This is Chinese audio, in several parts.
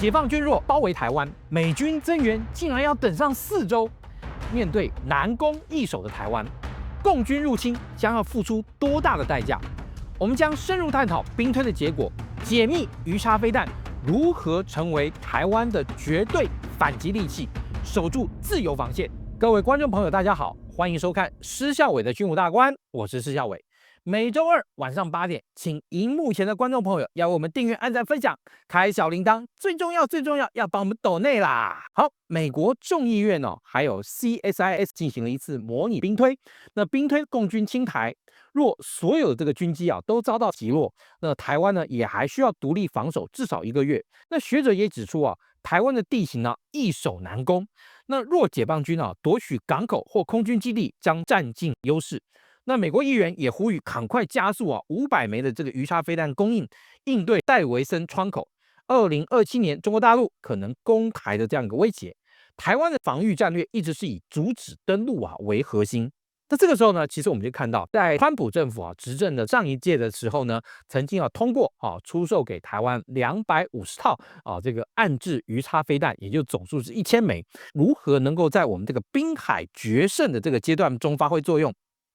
解放军若包围台湾，美军增援竟然要等上4周。面对难攻易守的台湾，共军入侵将要付出多大的代价？我们将深入探讨兵推的结果，解密鱼叉飞弹如何成为台湾的绝对反击利器，守住自由防线。各位观众朋友，大家好，欢迎收看施孝伟的军武大观，我是施孝伟。每周二晚上8点，请荧幕前的观众朋友要为我们订阅、按赞、分享、开小铃铛，最重要要帮我们抖内啦！好，美国众议院还有 CSIS 进行了一次模拟兵推，那兵推共军侵台，若所有这个军机都遭到击落，那台湾呢也还需要独立防守至少1个月。那学者也指出台湾的地形易守难攻，那若解放军夺取港口或空军基地，将占尽优势。那美国议员也呼吁赶快加速500枚的这个鱼叉飞弹供应，应对戴维森窗口2027年中国大陆可能攻台的这样一个威胁。台湾的防御战略一直是以阻止登陆为核心。那这个时候呢，其实我们就看到，在川普政府执政的上一届的时候呢，曾经通过出售给台湾250套这个岸置鱼叉飞弹，也就总数是1000枚。如何能够在我们这个滨海决胜的这个阶段中发挥作用？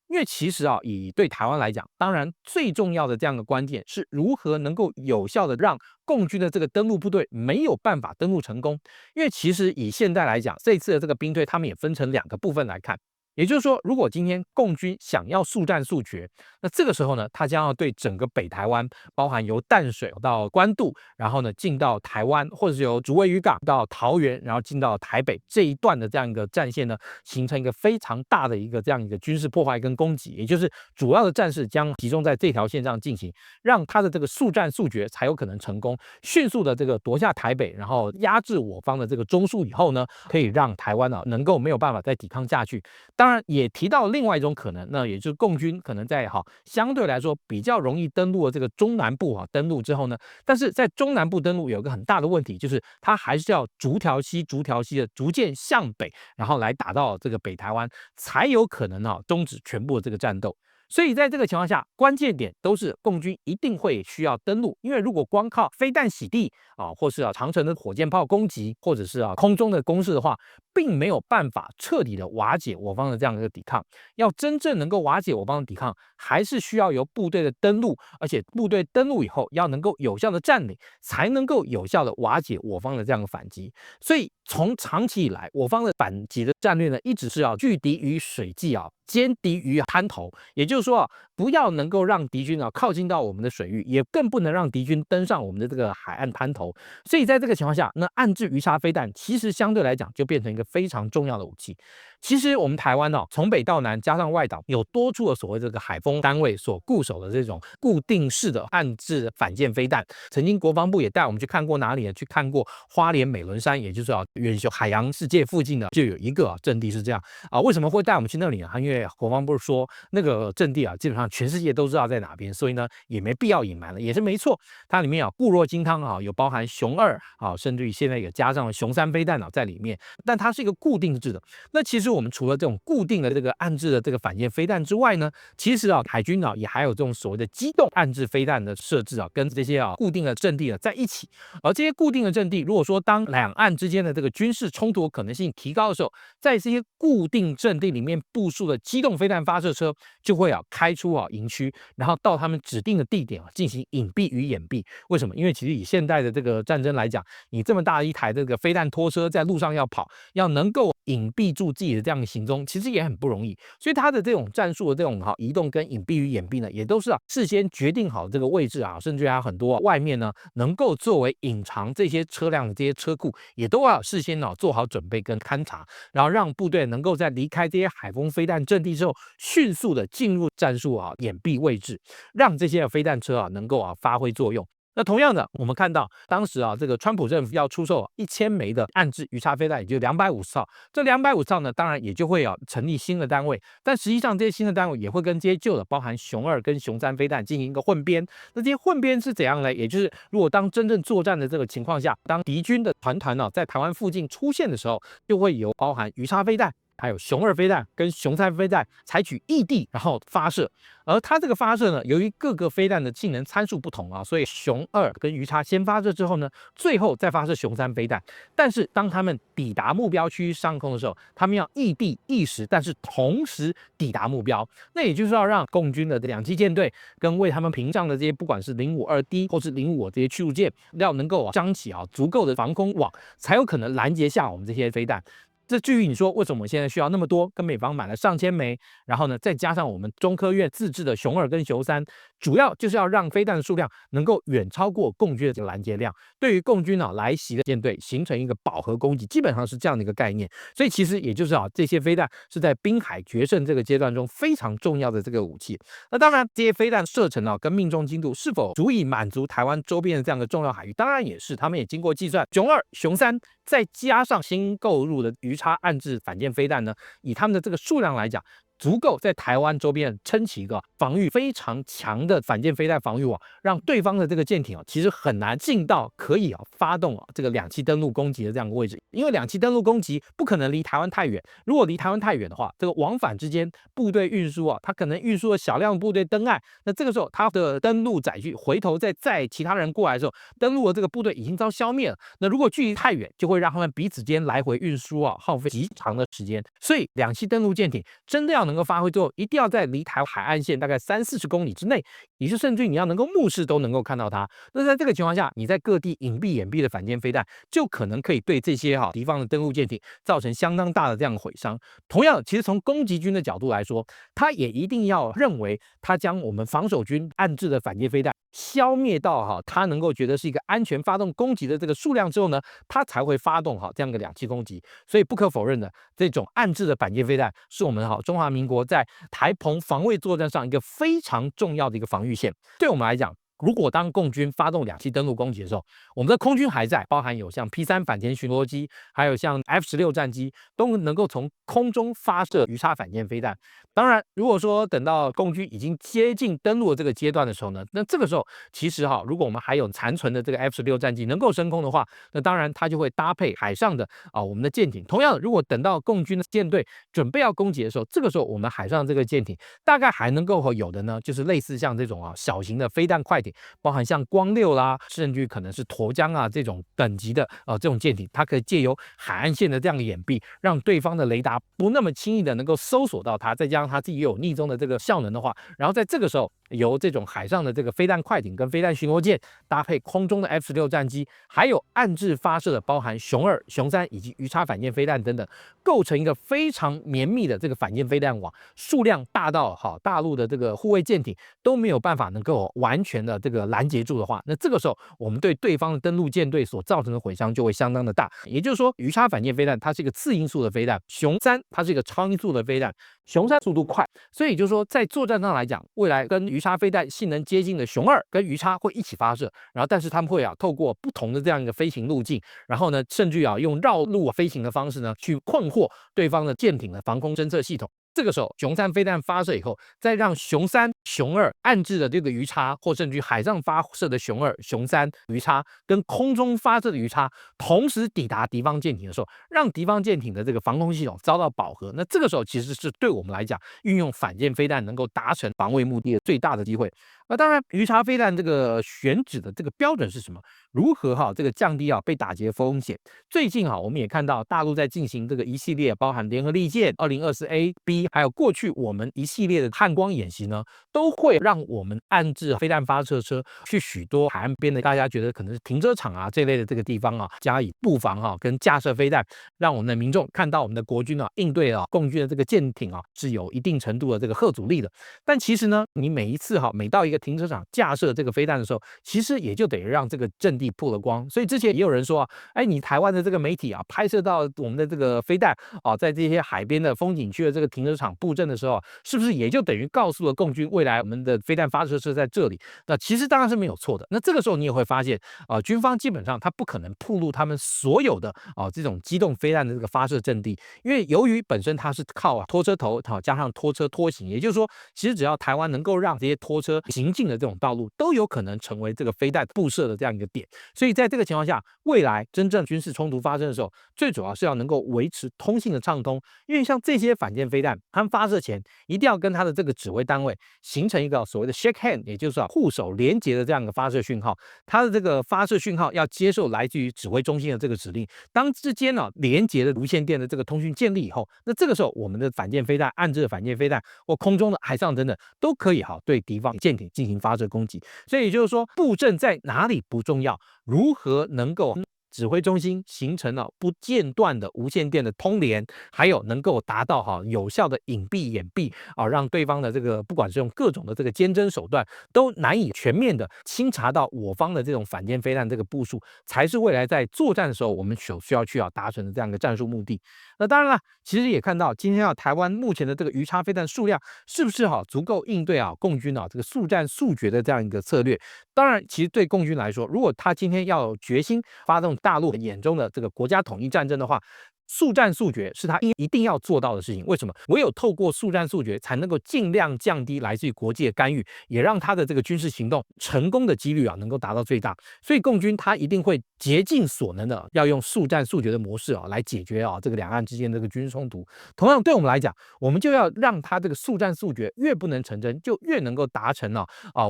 因为其实以对台湾来讲，当然最重要的这样的关键是如何能够有效的让共军的这个登陆部队没有办法登陆成功。因为其实以现在来讲，这一次的这个兵推，他们也分成2个部分来看。也就是说，如果今天共军想要速战速决，那这个时候呢，他将要对整个北台湾，包含由淡水到关渡，然后呢进到台湾，或者是由竹围渔港到桃园，然后进到台北这一段的这样一个战线呢，形成一个非常大的这样一个军事破坏跟攻击，也就是主要的战事将集中在这条线上进行，让他的这个速战速决才有可能成功，迅速的这个夺下台北，然后压制我方的这个中枢以后呢，可以让台湾能够没有办法再抵抗下去。当然也提到另外一种可能，那也就是共军可能在相对来说比较容易登陆的这个中南部登陆之后呢，但是在中南部登陆有一个很大的问题，就是它还是要逐条溪的逐渐向北，然后来打到这个北台湾，才有可能终止全部的这个战斗。所以在这个情况下，关键点都是共军一定会需要登陆，因为如果光靠飞弹洗地或是长程的火箭炮攻击，或者是空中的攻势的话，并没有办法彻底的瓦解我方的这样一个抵抗。要真正能够瓦解我方的抵抗，还是需要由部队的登陆，而且部队登陆以后要能够有效的占领，才能够有效的瓦解我方的这样的反击。所以从长期以来，我方的反击的战略呢，一直是要拒敌于水际歼敌于滩头，也就是说不要能够让敌军靠近到我们的水域，也更不能让敌军登上我们的这个海岸滩头。所以在这个情况下，那岸置鱼叉飞弹其实相对来讲就变成一个非常重要的武器。其实我们台湾从北到南加上外岛，有多处的所谓这个海锋单位所固守的这种固定式的岸置反舰飞弹。曾经国防部也带我们去看过哪里呢？去看过花莲美仑山，也就是远雄海洋世界附近的就有一个阵地是这样为什么会带我们去那里呢？因为国防部说那个阵地基本上全世界都知道在哪边，所以呢也没必要隐瞒了，也是没错。它里面固若金汤有包含雄2甚至于现在也加上了雄3飞弹在里面，但它是一个固定制的。那其实我们除了这种固定的这个岸置的这个反舰飞弹之外呢，其实海军也还有这种所谓的机动岸置飞弹的设置跟这些固定的阵地在一起。而这些固定的阵地，如果说当两岸之间的这个军事冲突可能性提高的时候，在这些固定阵地里面部署的机动飞弹发射车就会开出营区，然后到他们指定的地点进行隐蔽与掩蔽。为什么？因为其实以现代的这个战争来讲，你这么大一台这个飞弹拖车在路上要跑，要能够隐蔽住自己的这样的行踪，其实也很不容易。所以它的这种战术的这种移动跟隐蔽与掩蔽呢，也都是事先决定好这个位置甚至还很多外面呢能够作为隐藏这些车辆的这些车库，也都要事先做好准备跟勘察，然后让部队能够在离开这些海锋飞弹阵地之后，迅速的进入战术掩蔽位置，让这些飞弹车能够发挥作用。那同样的，我们看到当时这个川普政府要出售1000枚的岸置鱼叉飞弹，也就250套。这250套呢，当然也就会成立新的单位，但实际上这些新的单位也会跟这些旧的，包含雄2跟雄3飞弹进行一个混编。那这些混编是怎样呢？也就是如果当真正作战的这个情况下，当敌军的团在台湾附近出现的时候，就会有包含鱼叉飞弹还有雄2飞弹跟雄3飞弹采取异地然后发射，而它这个发射呢，由于各个飞弹的性能参数不同啊，所以雄2跟鱼叉先发射之后呢，最后再发射雄3飞弹。但是当他们抵达目标区域上空的时候，他们要异地异时，但是同时抵达目标。那也就是要让共军的两栖舰队跟为他们屏障的这些不管是052D 或是055这些驱逐舰，要能够张起足够的防空网，才有可能拦截下我们这些飞弹。这至于你说为什么我们现在需要那么多，跟美方买了上千枚，然后呢再加上我们中科院自制的雄2跟雄3，主要就是要让飞弹的数量能够远超过共军的这个拦截量，对于共军来袭的舰队形成一个饱和攻击，基本上是这样的一个概念。所以其实也就是这些飞弹是在滨海决胜这个阶段中非常重要的这个武器。那当然，这些飞弹射程跟命中精度是否足以满足台湾周边的这样的重要海域，当然也是，他们也经过计算，雄2、雄3再加上新购入的鱼叉岸置反舰飞弹呢，以他们的这个数量来讲，足够在台湾周边撑起一个防御非常强的反舰飞弹防御网，让对方的这个舰艇其实很难进到可以发动这个两栖登陆攻击的这样一个位置，因为两栖登陆攻击不可能离台湾太远，如果离台湾太远的话，这个往返之间部队运输它可能运输了小量部队登岸，那这个时候它的登陆载具回头再载其他人过来的时候，登陆的这个部队已经遭消灭了，那如果距离太远，就会让他们彼此间来回运输耗费极长的时间，所以两栖登陆舰艇真的要能够发挥作用，一定要在离台海岸线大概30-40公里之内，也是甚至你要能够目视都能够看到它。那在这个情况下，你在各地隐蔽掩蔽的反舰飞弹，就可能可以对这些敌方的登陆舰艇造成相当大的这样的毁伤。同样，其实从攻击军的角度来说，他也一定要认为他将我们防守军岸置的反舰飞弹消灭到他能够觉得是一个安全发动攻击的这个数量之后呢，他才会发动这样的两栖攻击。所以不可否认的，这种岸置的反舰飞弹是我们中华民国在台澎防卫作战上一个非常重要的一个防御线。对我们来讲，如果当共军发动两栖登陆攻击的时候，我们的空军还在，包含有像 P3 反潜巡逻机，还有像 F16战机，都能够从空中发射鱼叉反舰飞弹。当然，如果说等到共军已经接近登陆的这个阶段的时候呢，那这个时候其实如果我们还有残存的这个 F16战机能够升空的话，那当然它就会搭配海上的我们的舰艇。同样，如果等到共军的舰队准备要攻击的时候，这个时候我们海上这个舰艇大概还能够有的呢，就是类似像这种小型的飞弹快艇，包含像光6啦，甚至可能是沱江这种等级的这种舰艇，它可以借由海岸线的这样的掩蔽，让对方的雷达不那么轻易的能够搜索到它，再加上它自己也有逆中的这个效能的话，然后在这个时候由这种海上的这个飞弹快艇跟飞弹巡逻舰搭配空中的 F16战机，还有岸置发射的包含雄2、雄3以及鱼叉反舰飞弹等等，构成一个非常绵密的这个反舰飞弹网，数量大到大陆的这个护卫舰艇都没有办法能够完全的这个拦截住的话，那这个时候我们对对方的登陆舰队所造成的毁伤就会相当的大。也就是说，鱼叉反舰飞弹它是一个次音速的飞弹，雄3它是一个超音速的飞弹，雄3速度快，所以就是说在作战上来讲，未来跟鱼叉飞弹性能接近的雄2跟鱼叉会一起发射，然后但是他们会透过不同的这样一个飞行路径，然后呢甚至用绕路飞行的方式呢去困惑对方的舰艇的防空侦测系统。这个时候，雄3飞弹发射以后，再让雄3、雄2岸置的这个鱼叉，或甚至海上发射的雄2、雄3鱼叉，跟空中发射的鱼叉同时抵达敌方舰艇的时候，让敌方舰艇的这个防空系统遭到饱和。那这个时候其实是对我们来讲，运用反舰飞弹能够达成防卫目的的最大的机会。那当然，鱼叉飞弹这个选址的这个标准是什么？如何这个降低被打劫风险？最近我们也看到大陆在进行这个一系列包含联合利剑、2024A、B， 还有过去我们一系列的汉光演习呢，都会让我们安置飞弹发射车去许多海岸边的大家觉得可能是停车场这类的这个地方加以布防跟架设飞弹，让我们的民众看到我们的国军应对共军的这个舰艇是有一定程度的这个吓阻力的。但其实呢，你每一次每到一个停车场架设这个飞弹的时候，其实也就等于让这个阵地曝了光。所以之前也有人说你台湾的这个媒体拍摄到我们的这个飞弹在这些海边的风景区的这个停车射场布阵的时候，是不是也就等于告诉了共军未来我们的飞弹发射车在这里？那其实当然是没有错的。那这个时候你也会发现，军方基本上他不可能暴露他们所有的这种机动飞弹的这个发射阵地，因为由于本身它是靠拖车头加上拖车拖行，也就是说，其实只要台湾能够让这些拖车行进的这种道路，都有可能成为这个飞弹布设的这样一个点。所以在这个情况下，未来真正军事冲突发生的时候，最主要是要能够维持通信的畅通，因为像这些反舰飞弹，他们发射前一定要跟他的这个指挥单位形成一个所谓的 shake hand， 也就是互手连接的这样一个发射讯号。它的这个发射讯号要接受来自于指挥中心的这个指令，当之间连接的无线电的这个通讯建立以后，那这个时候我们的反舰飞弹、暗制的反舰飞弹或空中的、海上等等都可以对敌方舰艇进行发射攻击。所以也就是说，布阵在哪里不重要，如何能够指挥中心形成了不间断的无线电的通联，还有能够达到有效的隐蔽掩蔽让对方的这个不管是用各种的这个监侦手段，都难以全面的清查到我方的这种反舰飞弹这个部署，才是未来在作战的时候我们所需要去达成的这样一个战术目的。那当然了，其实也看到今天台湾目前的这个鱼叉飞弹数量是不是足够应对共军这个速战速决的这样一个策略。当然，其实对共军来说，如果他今天要有决心发动大陆眼中的这个国家统一战争的话，速战速决是他一定要做到的事情。为什么？唯有透过速战速决，才能够尽量降低来自于国际的干预，也让他的这个军事行动成功的几率能够达到最大。所以共军他一定会竭尽所能的要用速战速决的模式来解决这个两岸之间的这个军事冲突。同样对我们来讲，我们就要让他这个速战速决越不能成真，就越能够达成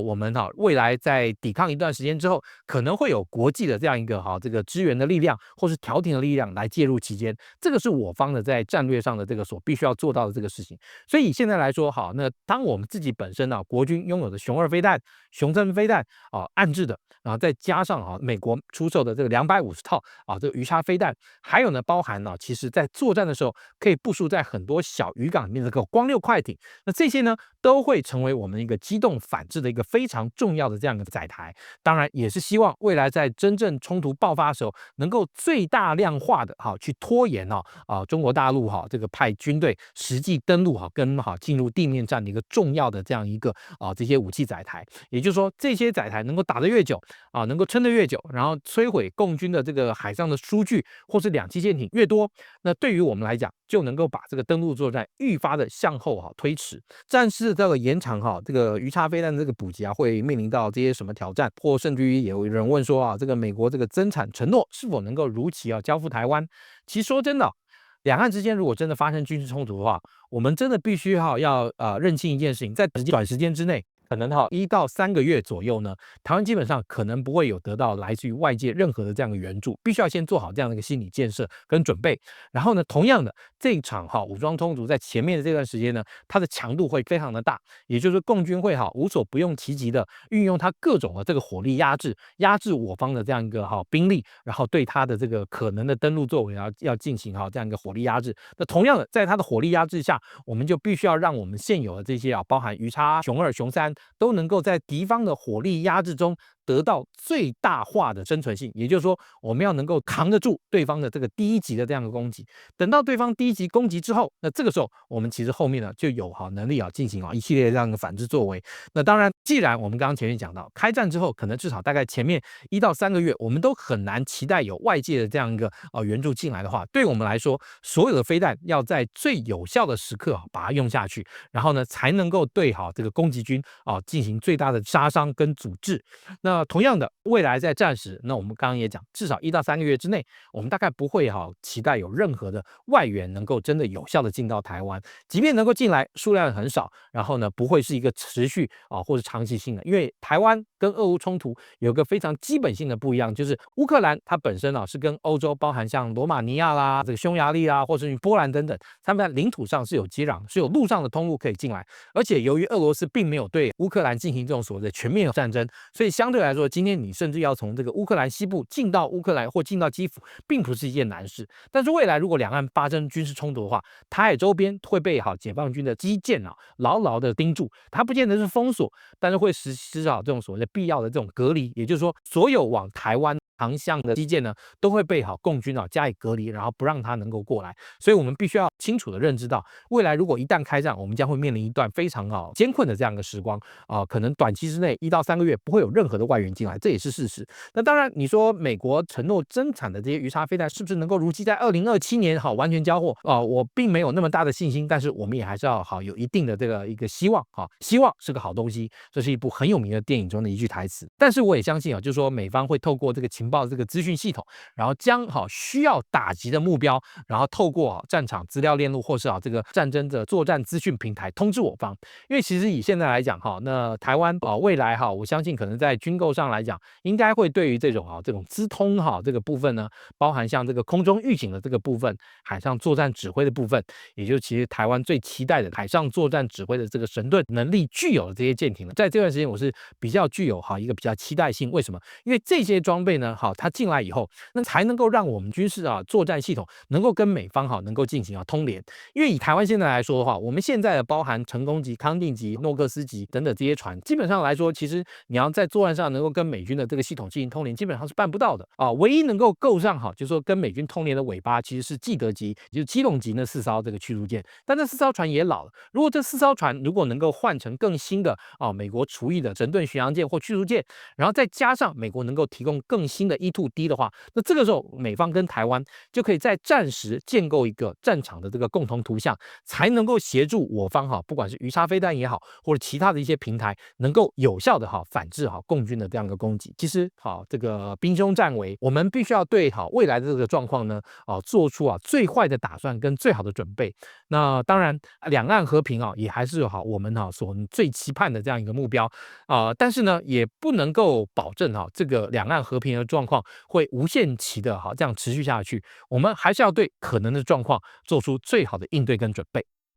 我们未来在抵抗一段时间之后，可能会有国际的这样一个这个支援的力量或是调停的力量来介入其间。这个是我方的在战略上的这个所必须要做到的这个事情。所以现在来说，那当我们自己本身国军拥有的雄2飞弹、雄3飞弹暗制的，然后再加上美国出售的这个250套这个鱼叉飞弹，还有呢包含其实在作战的时候可以部署在很多小渔港里面的这个光六快艇，那这些呢都会成为我们一个机动反制的一个非常重要的这样一个载台。当然也是希望未来在真正冲突爆发的时候，能够最大量化的去拖延中国大陆这个派军队实际登陆跟进入地面战的一个重要的这样一个这些武器载台。也就是说，这些载台能够打得越久能够撑得越久，然后摧毁共军的这个海上的输具或是两栖舰艇越多，那对于我们来讲，就能够把这个登陆作战愈发的向后推迟。战事这个延长这个鱼叉飞弹这个补给会面临到这些什么挑战，或甚至于也有人问说这个美国这个增产承诺是否能够如期交付台湾？其实说真的，两岸之间如果真的发生军事冲突的话，我们真的必须要认清一件事情，在短时间之内，可能1到3个月左右呢，台湾基本上可能不会有得到来自于外界任何的这样的援助，必须要先做好这样的一个心理建设跟准备。然后呢，同样的这一场武装冲突在前面的这段时间呢，它的强度会非常的大，也就是共军会无所不用其极的运用它各种的这个火力压制我方的这样一个兵力，然后对它的这个可能的登陆作为要进行这样一个火力压制。那同样的，在它的火力压制下，我们就必须要让我们现有的这些包含鱼叉、雄2、雄3都能够在敌方的火力压制中得到最大化的生存性。也就是说，我们要能够扛得住对方的这个第一级的这样的攻击。等到对方第一级攻击之后，那这个时候我们其实后面呢就有能力进行一系列这样的反制作为。那当然，既然我们刚刚前面讲到，开战之后可能至少大概前面1到3个月，我们都很难期待有外界的这样一个援助进来的话，对我们来说，所有的飞弹要在最有效的时刻把它用下去，然后呢才能够对这个攻击军进行最大的杀伤跟阻滞。那同样的，未来在战时，那我们刚刚也讲，至少1到3个月之内，我们大概不会期待有任何的外援能够真的有效的进到台湾，即便能够进来，数量很少，然后呢不会是一个持续或者长期性的。因为台湾跟俄乌冲突有个非常基本性的不一样，就是乌克兰它本身是跟欧洲，包含像罗马尼亚啦、这个匈牙利啦，或者是波兰等等，他们在领土上是有接壤，是有陆上的通路可以进来。而且由于俄罗斯并没有对乌克兰进行这种所谓的全面战争，所以相对来说，今天你甚至要从这个乌克兰西部进到乌克兰或进到基辅，并不是一件难事。但是未来如果两岸发生军事冲突的话，台海周边会被解放军的基建牢牢的盯住，它不见得是封锁，但是会实施这种所谓的必要的这种隔离，也就是说，所有往台湾航向的基建呢，都会被共军加以隔离，然后不让它能够过来。所以我们必须要清楚的认知到，未来如果一旦开战，我们将会面临一段非常艰困的这样一个时光可能短期之内1到3个月不会有任何的外援进来，这也是事实。那当然，你说美国承诺增产的这些鱼叉飞弹是不是能够如期在2027年完全交货我并没有那么大的信心，但是我们也还是要有一定的这个一个希望希望是个好东西，这是一部很有名的电影中的一句台词。但是我也相信就是说美方会透过这个情报这个资讯系统，然后将需要打击的目标，然后透过战场资料链路或是这个战争的作战资讯平台通知我方。因为其实以现在来讲那台湾未来我相信可能在军购上来讲，应该会对于这种资通这个部分呢，包含像这个空中预警的这个部分，海上作战指挥的部分，也就是其实台湾最期待的海上作战指挥的这个神盾能力具有的这些舰艇呢，在这段时间我是比较具有一个比较期待性。为什么？因为这些装备呢它进来以后，那才能够让我们军事作战系统能够跟美方能够进行通联。因为以台湾现在来说的话，我们现在的包含成功级、康定级、诺克斯级等等这些船，基本上来说，其实你要在作战上能够跟美军的这个系统进行通联，基本上是办不到的唯一能够够上就是说跟美军通联的尾巴，其实是基德级，也就是基隆级那4艘这个驱逐舰。但这4艘船也老了，如果这4艘船如果能够换成更新的美国厨役的神盾巡洋舰或驱逐舰，然后再加上美国能够提供更新的 E-2D 的话，那这个时候美方跟台湾就可以在战时建构一个战场的这个共同图像，才能够协助我方不管是鱼叉飞弹也好，或者其他的一些平台，能够有效的反制共军的这样一个攻击。其实这个兵凶战危，我们必须要对未来的这个状况呢做出最坏的打算跟最好的准备。那当然，两岸和平也还是我们所最期盼的这样一个目标但是呢，也不能够保证这个两岸和平的状况会无限期的这样持续下去。我们还是要对可能的状况做出最好的应对跟准备。